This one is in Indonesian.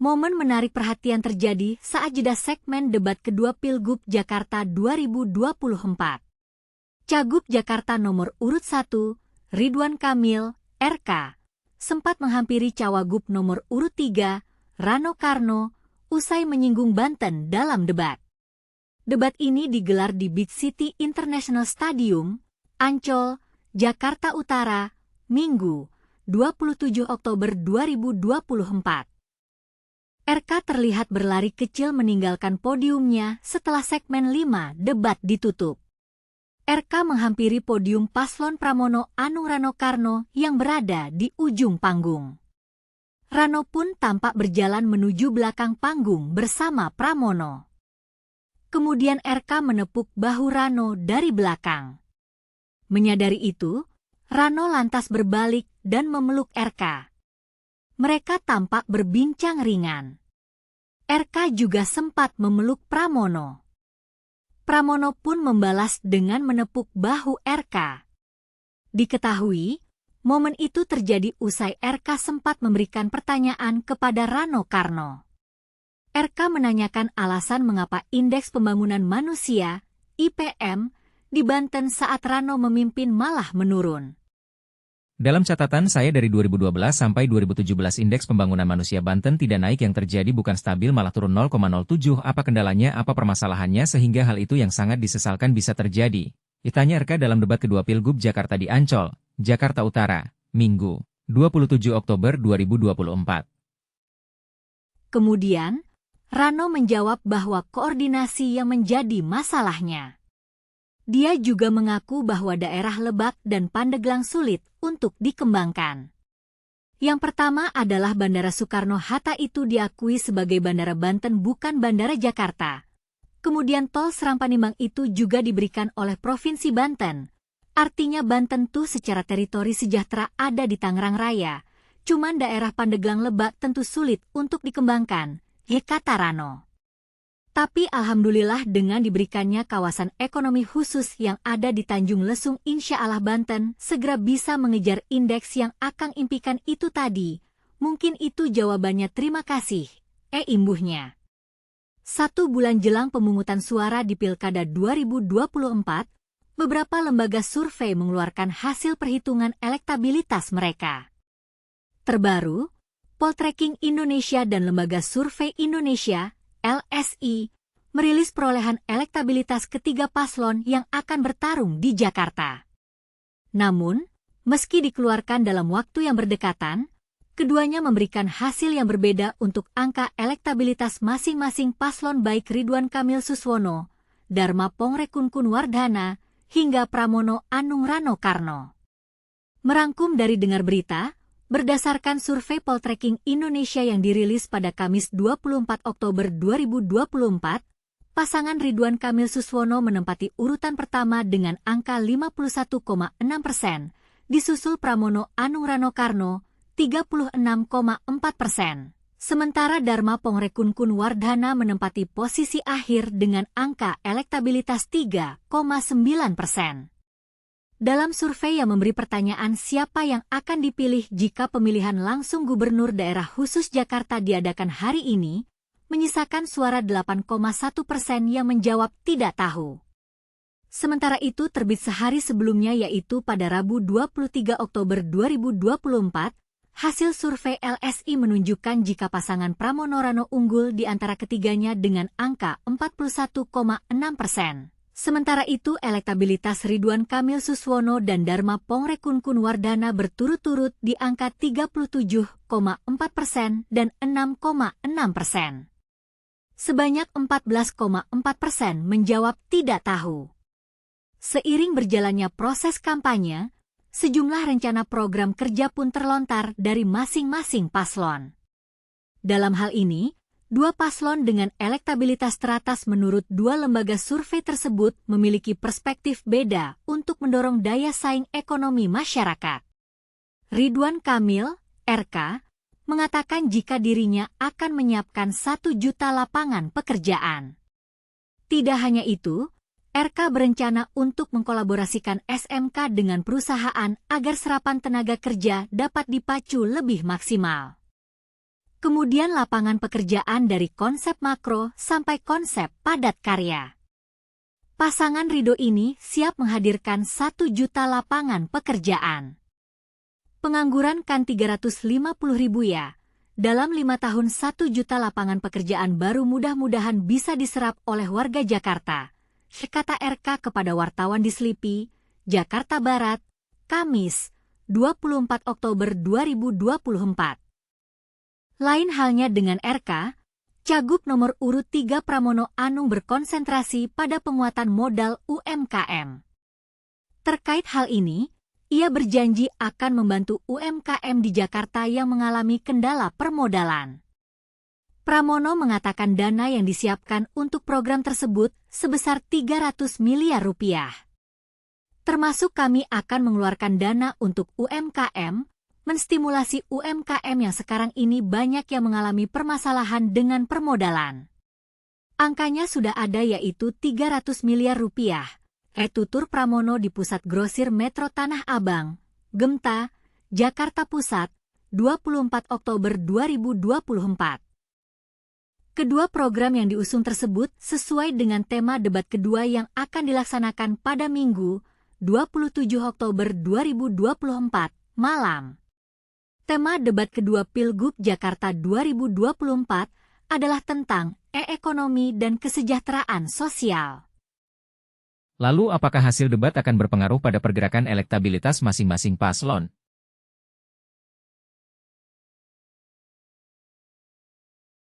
Momen menarik perhatian terjadi saat jeda segmen debat kedua Pilgub Jakarta 2024. Cagup Jakarta nomor urut 1, Ridwan Kamil, RK, sempat menghampiri Cawagup nomor urut 3, Rano Karno, usai menyinggung Banten dalam debat. Debat ini digelar di Beach City International Stadium, Ancol, Jakarta Utara, Minggu, 27 Oktober 2024. RK terlihat berlari kecil meninggalkan podiumnya setelah segmen 5 debat ditutup. RK menghampiri podium paslon Pramono Anung Rano Karno yang berada di ujung panggung. Rano pun tampak berjalan menuju belakang panggung bersama Pramono. Kemudian RK menepuk bahu Rano dari belakang. Menyadari itu, Rano lantas berbalik dan memeluk RK. Mereka tampak berbincang ringan. RK juga sempat memeluk Pramono. Pramono pun membalas dengan menepuk bahu RK. Diketahui, momen itu terjadi usai RK sempat memberikan pertanyaan kepada Rano Karno. RK menanyakan alasan mengapa Indeks Pembangunan Manusia, IPM, di Banten saat Rano memimpin malah menurun. Dalam catatan saya dari 2012 sampai 2017 Indeks Pembangunan Manusia Banten tidak naik, yang terjadi bukan stabil malah turun 0,07. Apa kendalanya, apa permasalahannya sehingga hal itu yang sangat disesalkan bisa terjadi? Ditanya RK dalam debat kedua Pilgub Jakarta di Ancol, Jakarta Utara, Minggu, 27 Oktober 2024. Kemudian, Rano menjawab bahwa koordinasi yang menjadi masalahnya. Dia juga mengaku bahwa daerah Lebak dan Pandeglang sulit untuk dikembangkan. Yang pertama adalah Bandara Soekarno-Hatta itu diakui sebagai Bandara Banten bukan Bandara Jakarta. Kemudian Tol Serang-Panimbang itu juga diberikan oleh Provinsi Banten. Artinya Banten tuh secara teritori sejahtera ada di Tangerang Raya. Cuman daerah Pandeglang Lebak tentu sulit untuk dikembangkan, kata Rano. Tapi alhamdulillah dengan diberikannya kawasan ekonomi khusus yang ada di Tanjung Lesung, insya Allah Banten segera bisa mengejar indeks yang akang impikan itu tadi. Mungkin itu jawabannya, terima kasih, imbuhnya. 1 bulan jelang pemungutan suara di Pilkada 2024, beberapa lembaga survei mengeluarkan hasil perhitungan elektabilitas mereka. Terbaru, Poltreking Indonesia dan Lembaga Survei Indonesia LSI, merilis perolehan elektabilitas ketiga paslon yang akan bertarung di Jakarta. Namun, meski dikeluarkan dalam waktu yang berdekatan, keduanya memberikan hasil yang berbeda untuk angka elektabilitas masing-masing paslon, baik Ridwan Kamil Suswono, Dharma Pongrekun Wardhana, hingga Pramono Anung Rano Karno. Merangkum dari Dengar Berita, berdasarkan survei Poltreking Indonesia yang dirilis pada Kamis 24 Oktober 2024, pasangan Ridwan Kamil Suswono menempati urutan pertama dengan angka 51,6%, disusul Pramono Anung Rano Karno 36,4%. Sementara Dharma Pongrekun Wardhana menempati posisi akhir dengan angka elektabilitas 3,9%. Dalam survei yang memberi pertanyaan siapa yang akan dipilih jika pemilihan langsung gubernur daerah khusus Jakarta diadakan hari ini, menyisakan suara 8,1% yang menjawab tidak tahu. Sementara itu terbit sehari sebelumnya, yaitu pada Rabu 23 Oktober 2024, hasil survei LSI menunjukkan jika pasangan Pramono Rano unggul di antara ketiganya dengan angka 41,6%. Sementara itu elektabilitas Ridwan Kamil Suswono dan Dharma Pongrekun Wardhana berturut-turut di angka 37,4% dan 6,6%. Sebanyak 14,4% menjawab tidak tahu. Seiring berjalannya proses kampanye, sejumlah rencana program kerja pun terlontar dari masing-masing paslon. Dalam hal ini, 2 paslon dengan elektabilitas teratas menurut 2 lembaga survei tersebut memiliki perspektif beda untuk mendorong daya saing ekonomi masyarakat. Ridwan Kamil, RK, mengatakan jika dirinya akan menyiapkan 1 juta lapangan pekerjaan. Tidak hanya itu, RK berencana untuk mengkolaborasikan SMK dengan perusahaan agar serapan tenaga kerja dapat dipacu lebih maksimal. Kemudian lapangan pekerjaan dari konsep makro sampai konsep padat karya. Pasangan Ridho ini siap menghadirkan 1 juta lapangan pekerjaan. Pengangguran kan 350.000 ya. Dalam 5 tahun 1 juta lapangan pekerjaan baru mudah-mudahan bisa diserap oleh warga Jakarta, kata RK kepada wartawan di Slipi, Jakarta Barat, Kamis, 24 Oktober 2024. Lain halnya dengan RK, Cagup nomor urut 3 Pramono Anung berkonsentrasi pada penguatan modal UMKM. Terkait hal ini, ia berjanji akan membantu UMKM di Jakarta yang mengalami kendala permodalan. Pramono mengatakan dana yang disiapkan untuk program tersebut sebesar 300 miliar rupiah. Termasuk kami akan mengeluarkan dana untuk UMKM, menstimulasi UMKM yang sekarang ini banyak yang mengalami permasalahan dengan permodalan. Angkanya sudah ada yaitu 300 miliar rupiah, tutur Pramono di Pusat Grosir Metro Tanah Abang, Gemta, Jakarta Pusat, 24 Oktober 2024. Kedua program yang diusung tersebut sesuai dengan tema debat kedua yang akan dilaksanakan pada Minggu, 27 Oktober 2024, malam. Tema debat kedua Pilgub Jakarta 2024 adalah tentang ekonomi dan kesejahteraan sosial. Lalu apakah hasil debat akan berpengaruh pada pergerakan elektabilitas masing-masing paslon?